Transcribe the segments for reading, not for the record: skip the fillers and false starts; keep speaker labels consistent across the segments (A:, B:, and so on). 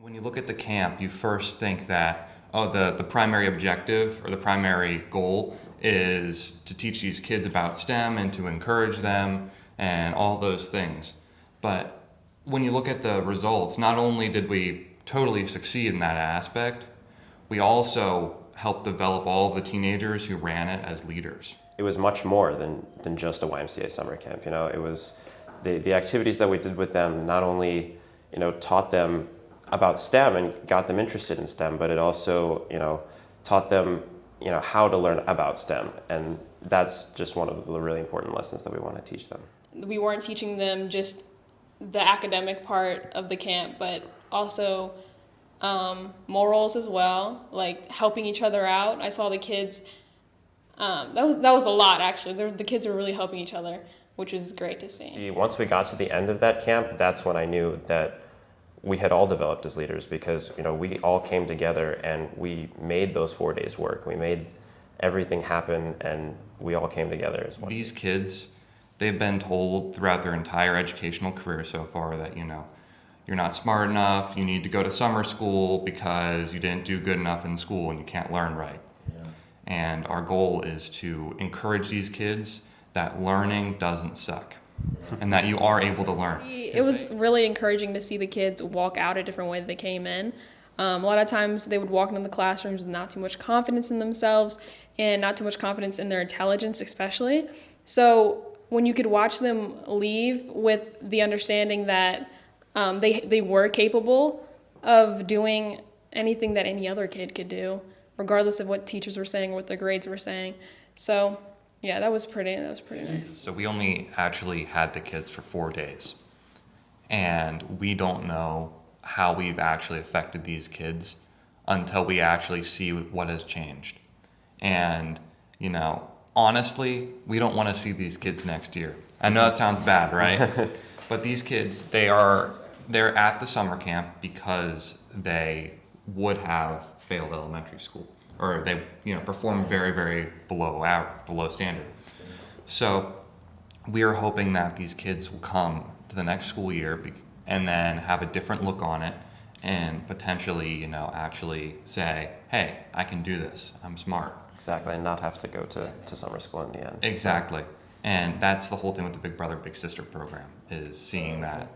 A: When you look at the camp, you first think that, oh, the primary objective or the primary goal is to teach these kids about STEM and to encourage them and all those things. But when you look at the results, not only did we totally succeed in that aspect, we also helped develop all of the teenagers who ran it as leaders.
B: It was much more than just a YMCA summer camp. You know, it was the activities that we did with them not only, taught them about STEM and got them interested in STEM, but it also, taught them, how to learn about STEM. And that's just one of the really important lessons that we want to teach them.
C: We weren't teaching them just the academic part of the camp, but also morals as well, like helping each other out. I saw the kids, that was a lot actually. The kids were really helping each other, which was great to see.
B: See, once we got to the end of that camp, that's when I knew that we had all developed as leaders, because we all came together and we made those 4 days work. We made everything happen and we all came together as one.
A: These kids, they've been told throughout their entire educational career so far that, you're not smart enough, you need to go to summer school because you didn't do good enough in school and you can't learn right. Yeah. And our goal is to encourage these kids that learning doesn't suck and that you are able to learn.
C: It was really encouraging to see the kids walk out a different way that they came in. A lot of times they would walk into the classrooms with not too much confidence in themselves and not too much confidence in their intelligence especially. So when you could watch them leave with the understanding that they were capable of doing anything that any other kid could do, regardless of what teachers were saying or what their grades were saying. So yeah, that was pretty nice.
A: So we only actually had the kids for 4 days, and we don't know how we've actually affected these kids until we actually see what has changed. And, honestly, we don't want to see these kids next year. I know that sounds bad, right? But these kids, they're at the summer camp because they would have failed elementary school, or they performed very, very below standard. So we are hoping that these kids will come to the next school year and then have a different look on it and potentially, actually say, hey, I can do this, I'm smart.
B: Exactly, and not have to go to summer school in the end.
A: Exactly. And that's the whole thing with the Big Brother, Big Sister program, is seeing that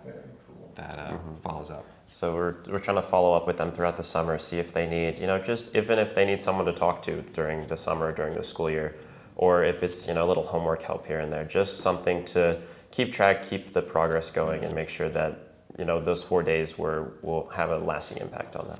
A: follows up.
B: So we're trying to follow up with them throughout the summer, see if they need, just even if they need someone to talk to during the summer, during the school year, or if it's, a little homework help here and there, just something to keep track, keep the progress going, and make sure that, those 4 days will have a lasting impact on them.